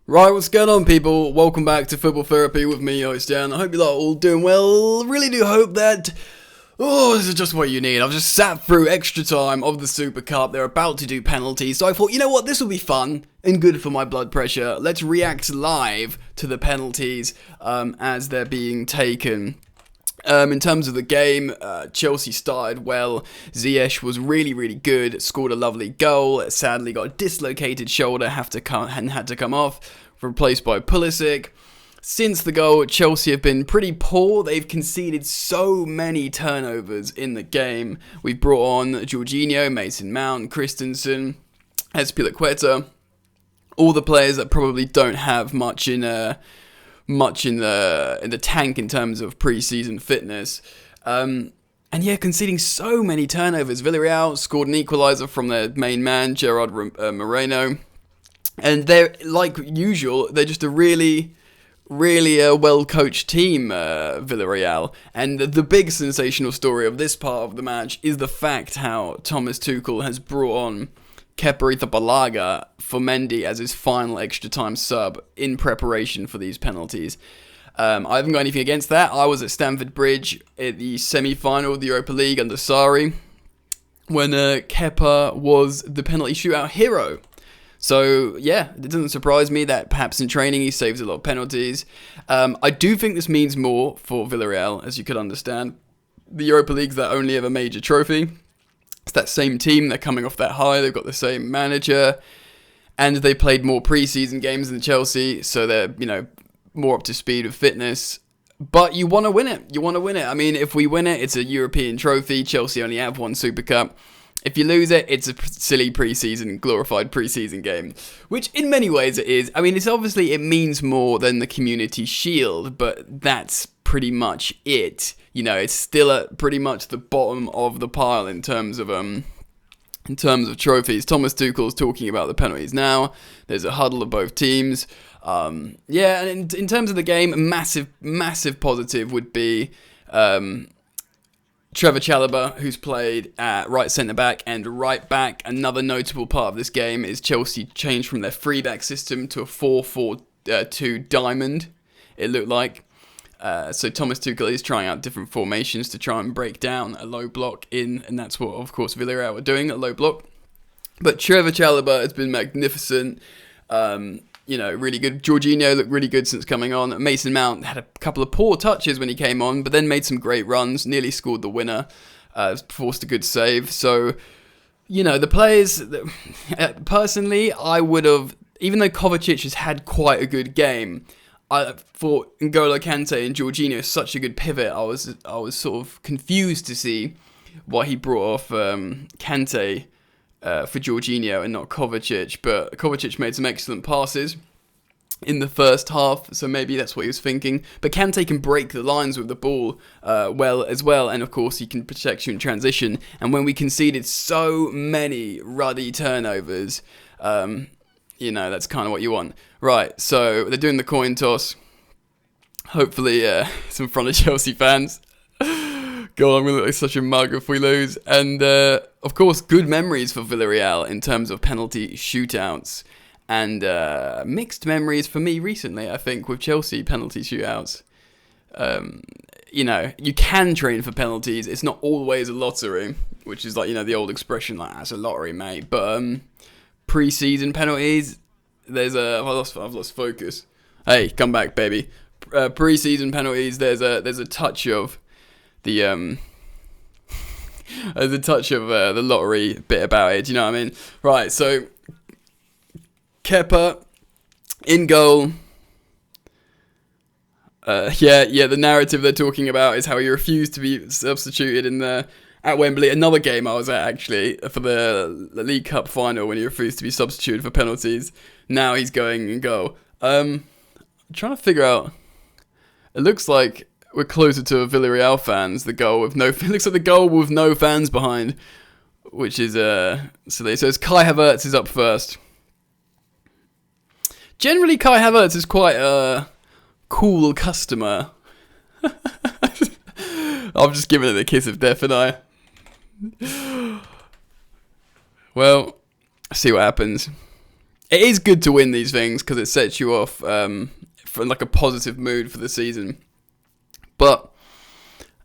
Right, what's going on, people? Welcome back to Football Therapy with me, host Jan. I hope you're all doing well. Really do hope that... this is just what you need. I've just sat through extra time of the Super Cup. They're about to do penalties, so I thought, you know what, this will be fun and good for my blood pressure. Let's react live to the penalties as they're being taken. In terms of the game, Chelsea started well. Ziyech was really good, scored a lovely goal, sadly got a dislocated shoulder, had to come off, replaced by Pulisic. Since the goal, Chelsea have been pretty poor. They've conceded so many turnovers in the game. We've brought on Jorginho, Mason Mount, Christensen, Azpilicueta, all the players that probably don't have much in the tank in terms of pre-season fitness. And yeah, conceding so many turnovers. Villarreal scored an equaliser from their main man, Gerard Moreno. And they're, like usual, they're just a really well-coached team, Villarreal. And the big sensational story of this part of the match is the fact how Thomas Tuchel has brought on Kepa Balaga for Mendy as his final extra time sub in preparation for these penalties. I haven't got anything against that. I was at Stamford Bridge at the semi-final of the Europa League under Sarri when Kepa was the penalty shootout hero. So yeah, it doesn't surprise me that perhaps in training he saves a lot of penalties. I do think this means more for Villarreal, as you could understand. The Europa League's their only ever major trophy. It's that same team, they're coming off that high, they've got the same manager, and they played more pre-season games than Chelsea, so they're, more up to speed with fitness. But you want to win it. I mean, if we win it, it's a European trophy. Chelsea only have one Super Cup. If you lose it, it's a silly glorified pre-season game, which in many ways it is. I mean, it means more than the Community Shield, but that's pretty much it. It's still at pretty much the bottom of the pile in terms of trophies. Thomas Tuchel's talking about the penalties now. There's a huddle of both teams. And in terms of the game, massive positive would be Trevor Chalobah, who's played at right centre-back and right back. Another notable part of this game is Chelsea changed from their three-back system to a 4-4-2 diamond, it looked like. So Thomas Tuchel is trying out different formations to try and break down a low block and that's what, of course, Villarreal were doing, a low block. But Trevor Chalobah has been magnificent. Really good. Jorginho looked really good since coming on. Mason Mount had a couple of poor touches when he came on, but then made some great runs, nearly scored the winner, forced a good save. So, the players, personally, I would have, even though Kovacic has had quite a good game, I thought N'Golo Kante and Jorginho is such a good pivot. I was sort of confused to see why he brought off Kante for Jorginho and not Kovacic, but Kovacic made some excellent passes in the first half, so maybe that's what he was thinking. But Kante can break the lines with the ball well as well, and of course he can protect you in transition. And when we conceded so many ruddy turnovers, that's kind of what you want. Right, so they're doing the coin toss. Hopefully it's in front of Chelsea fans. God, I'm going to look like such a mug if we lose. And, of course, good memories for Villarreal in terms of penalty shootouts. And mixed memories for me recently, I think, with Chelsea penalty shootouts. You can train for penalties. It's not always a lottery, which is like, the old expression, like, that's a lottery, mate. But pre-season penalties, I've lost focus. Hey, come back, baby. Pre-season penalties, there's a touch of the the lottery bit about it. Do you know what I mean? Right. So Kepa in goal. The narrative they're talking about is how he refused to be substituted at Wembley. Another game I was at, actually, for the League Cup final when he refused to be substituted for penalties. Now he's going in goal. I'm trying to figure out. It looks like we're closer to Villarreal fans. It looks like the goal with no fans behind, which is silly. So it's Kai Havertz is up first. Generally, Kai Havertz is quite a cool customer. I've just given it the kiss of death, haven't I? Well, see what happens. it is good to win these things because it sets you off for like a positive mood for the season. But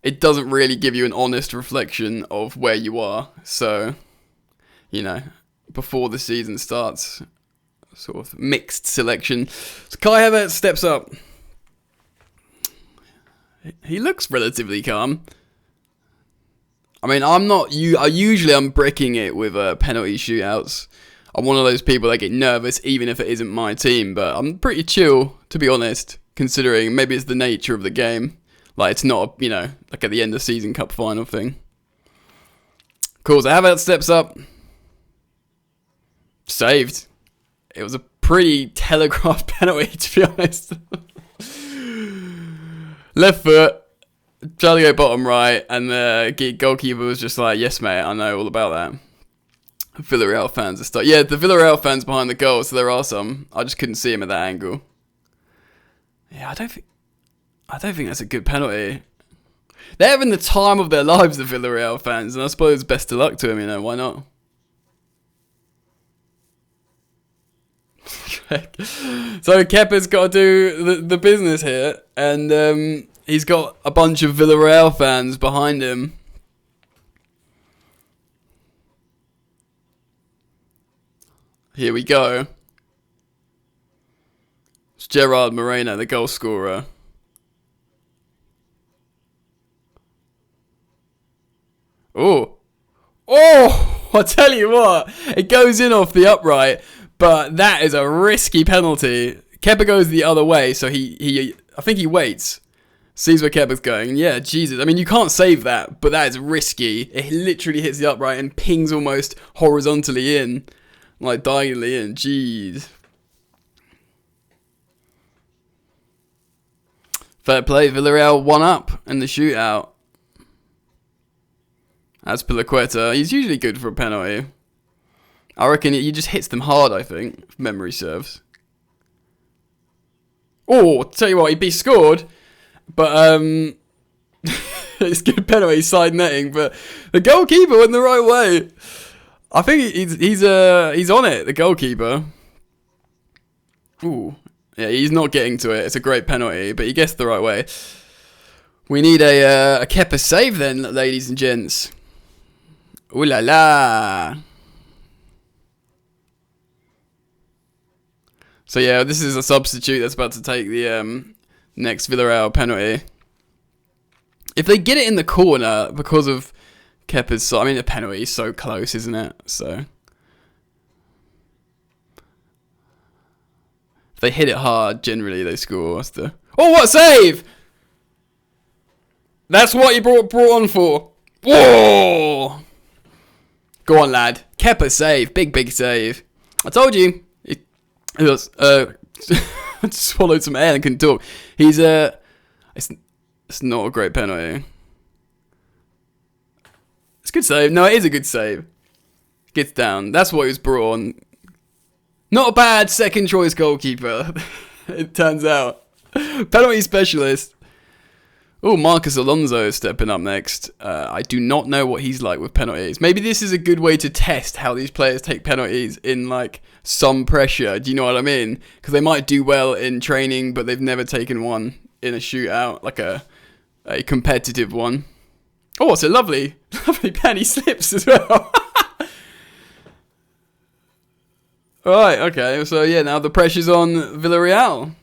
it doesn't really give you an honest reflection of where you are. So, before the season starts, sort of mixed selection. So Kai Havertz steps up. He looks relatively calm. I mean, I'm bricking it with penalty shootouts. I'm one of those people that get nervous even if it isn't my team, but I'm pretty chill, to be honest, considering maybe it's the nature of the game. Like, it's not, like at the end of season cup final thing. Cool, so Havertz steps up. Saved. It was a pretty telegraphed penalty, to be honest. Left foot, tried to go bottom right, and the goalkeeper was just like, yes, mate, I know all about that. Villarreal fans are stuck. Yeah, the Villarreal fans behind the goal, so there are some. I just couldn't see him at that angle. Yeah, I don't think that's a good penalty. They're having the time of their lives, the Villarreal fans, and I suppose best of luck to him, why not? So Kepa's got to do the business here, and he's got a bunch of Villarreal fans behind him. Here we go. It's Gerard Moreno, the goal scorer. Oh, I tell you what, it goes in off the upright, but that is a risky penalty. Kepa goes the other way, so I think he waits, sees where Kepa's going. Yeah, Jesus, I mean, you can't save that, but that is risky. It literally hits the upright and pings almost horizontally in, like diagonally in. Jeez. Fair play, Villarreal 1-up in the shootout. As Pilaqueta, he's usually good for a penalty. I reckon he just hits them hard, I think, if memory serves. Oh, tell you what, he'd be scored, but it's good penalty, side netting, but the goalkeeper went the right way. I think he's on it, the goalkeeper. Ooh, yeah, he's not getting to it. It's a great penalty, but he gets the right way. We need a Kepa save then, ladies and gents. Ooh la la. So yeah, this is a substitute that's about to take the next Villarreal penalty. If they get it in the corner because of Kepa's, I mean, the penalty is so close, isn't it? So if they hit it hard, generally they score. Oh, what a save! That's what you brought on for. Whoa! Go on, lad. Kepa save, big save. I told you. He was, swallowed some air and couldn't talk. He's it's not a great penalty. It's a good save. No, it is a good save. Gets down. That's what he was brought on. Not a bad second choice goalkeeper, it turns out. Penalty specialist. Oh, Marcus Alonso is stepping up next. I do not know what he's like with penalties. Maybe this is a good way to test how these players take penalties in, like, some pressure. Do you know what I mean? Because they might do well in training, but they've never taken one in a shootout, like a competitive one. Oh, it's a lovely penny slips as well. Alright, okay. So, yeah, now the pressure's on Villarreal.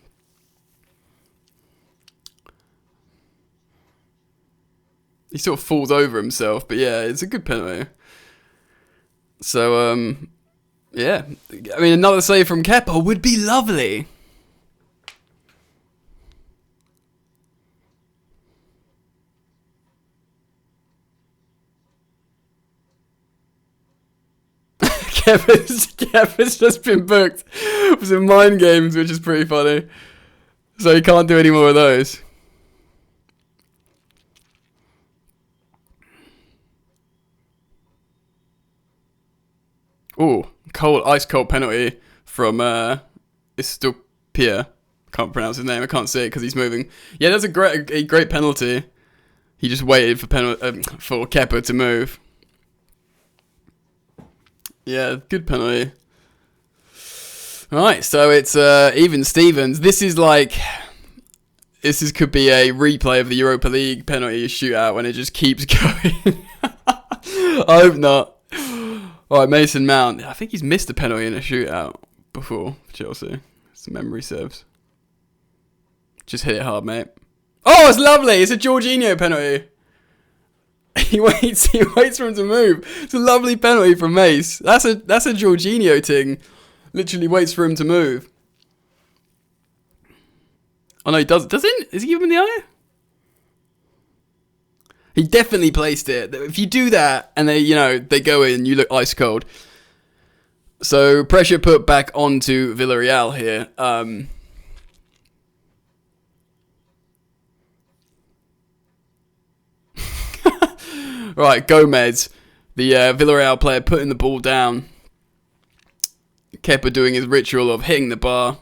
He sort of falls over himself, but yeah, it's a good penalty. So, yeah. I mean, another save from Kepa would be lovely. Kepa's just been booked for some mind games, which is pretty funny. So he can't do any more of those. Oh, ice cold penalty from Istupia. Can't pronounce his name. I can't see it because he's moving. Yeah, that's a great penalty. He just waited for Kepa to move. Yeah, good penalty. Right, so it's even Stevens. This could be a replay of the Europa League penalty shootout when it just keeps going. I hope not. Alright, Mason Mount. I think he's missed a penalty in a shootout before for Chelsea. If memory serves. Just hit it hard, mate. Oh, it's lovely. It's a Jorginho penalty. He waits for him to move. It's a lovely penalty from Mace. That's a Jorginho thing. Literally waits for him to move. Oh no, he doesn't. Is he giving him the eye? He definitely placed it. If you do that and they go in, you look ice cold. So pressure put back onto Villarreal here. Right, Gomez, the Villarreal player, putting the ball down. Kepa doing his ritual of hitting the bar,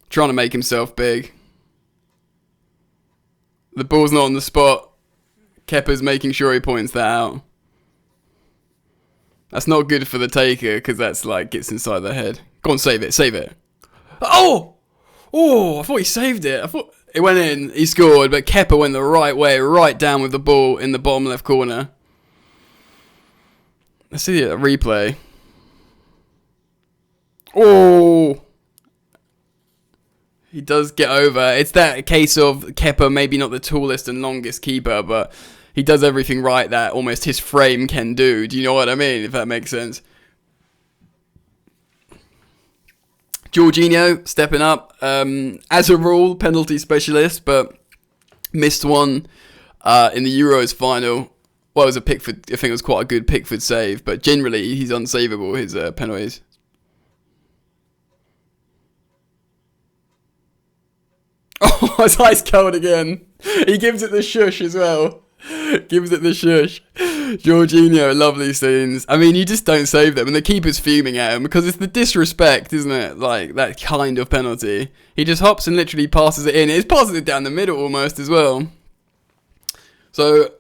trying to make himself big. The ball's not on the spot. Kepa's making sure he points that out. That's not good for the taker because that's gets inside the head. Go on, save it. Oh, I thought he saved it. I thought it went in. He scored, but Kepa went the right way, right down with the ball in the bottom left corner. Let's see the replay. Oh, he does get over. It's that case of Kepa maybe not the tallest and longest keeper, but he does everything right that almost his frame can do. Do you know what I mean? If that makes sense. Jorginho stepping up. As a rule, penalty specialist, but missed one in the Euros final. Well, it was a Pickford. I think it was quite a good Pickford save, but generally he's unsavable, his penalties. Oh, it's ice cold again. He gives it the shush as well. Jorginho, lovely scenes. I mean, you just don't save them, and the keeper's fuming at him because it's the disrespect, isn't it? That kind of penalty. He just hops and literally passes it in. It's passes it down the middle almost as well. So,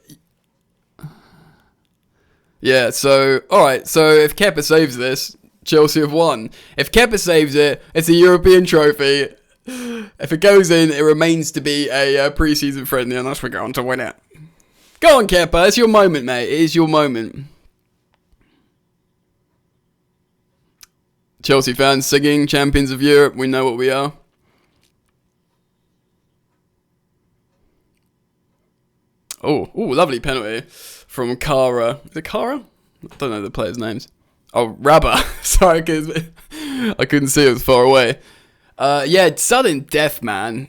yeah, alright, so if Kepa saves this, Chelsea have won. If Kepa saves it, it's a European trophy. If it goes in, it remains to be a pre-season friendly unless we're going to win it. Go on, Kepa. It's your moment, mate. It is your moment. Chelsea fans singing Champions of Europe. We know what we are. Oh, lovely penalty from Kara. Is it Kara? I don't know the players' names. Oh, Rabba. Sorry, I couldn't see it. It was far away. Yeah, sudden death, man.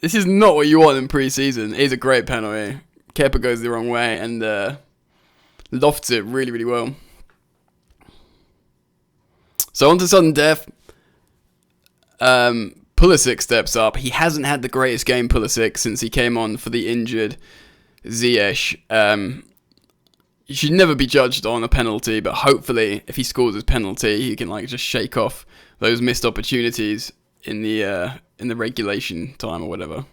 This is not what you want in pre-season. It is a great penalty. Kepa goes the wrong way and lofts it really, really well. So on to sudden death. Pulisic steps up. He hasn't had the greatest game, Pulisic, since he came on for the injured Ziyech. He should never be judged on a penalty, but hopefully, if he scores his penalty, he can just shake off those missed opportunities in the regulation time or whatever.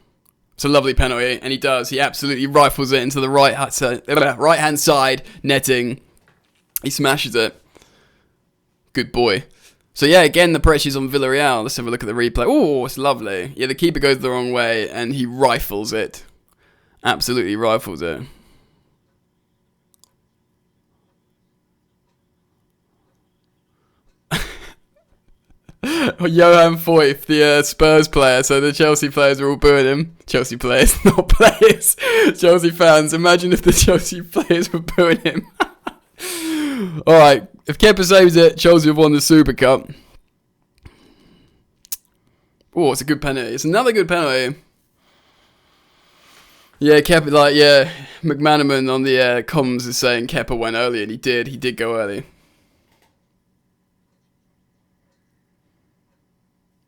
It's a lovely penalty, and he does. He absolutely rifles it into the right-hand side netting. He smashes it. Good boy. So yeah, again, the pressure's on Villarreal. Let's have a look at the replay. Oh, it's lovely. Yeah, the keeper goes the wrong way, and he rifles it. Absolutely rifles it. Johan Foyth, the Spurs player, so the Chelsea players are all booing him. Chelsea players, not players. Chelsea fans, imagine if the Chelsea players were booing him. Alright, if Kepa saves it, Chelsea have won the Super Cup. Oh, it's a good penalty. It's another good penalty. Yeah, Kepa, McManaman on the comms is saying Kepa went early, and he did go early.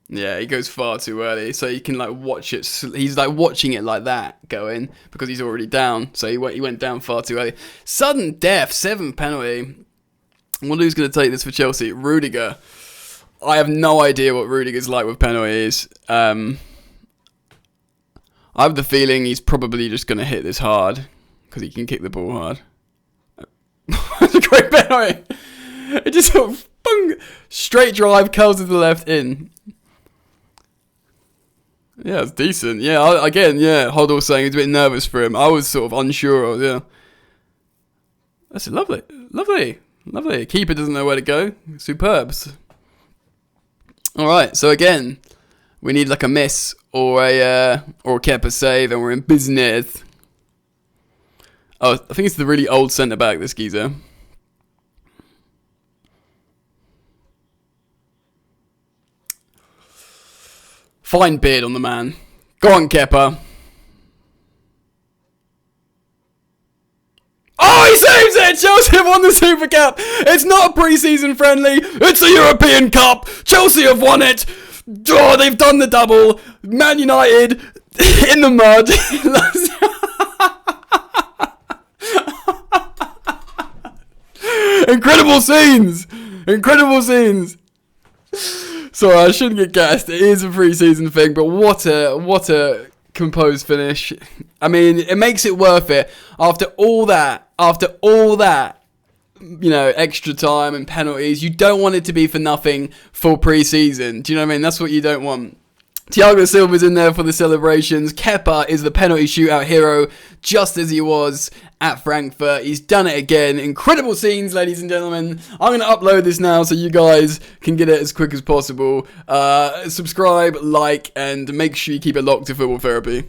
Yeah, he goes far too early, so you can watch it. He's watching it like that going because he's already down. So he went down far too early. Sudden death, 7th penalty. I wonder who's going to take this for Chelsea. Rudiger. I have no idea what Rudiger's like with penalties. I have the feeling he's probably just going to hit this hard because he can kick the ball hard. It's a great penalty. It just sort of Boom! Straight drive, curls to the left, in. Yeah, it's decent. Yeah, Hoddle was saying he's a bit nervous for him. I was sort of unsure. Yeah. That's lovely. Keeper doesn't know where to go. Superbs. Alright, so again, we need like a miss or a Kepas save, and we're in business. Oh, I think it's the really old centre-back, this geezer. Fine beard on the man. Go on, Kepa. Oh, he saves it! Chelsea have won the Super Cup. It's not a pre-season friendly. It's a European Cup. Chelsea have won it. Oh, they've done the double. Man United in the mud. Incredible scenes. Sorry, I shouldn't get gassed. It is a pre-season thing, but what a composed finish. I mean, it makes it worth it after all that, extra time and penalties. You don't want it to be for nothing full pre-season. Do you know what I mean? That's what you don't want. Thiago Silva's in there for the celebrations. Kepa is the penalty shootout hero, just as he was at Frankfurt. He's done it again. Incredible scenes, ladies and gentlemen. I'm going to upload this now so you guys can get it as quick as possible. Subscribe, like, and make sure you keep it locked to Football Therapy.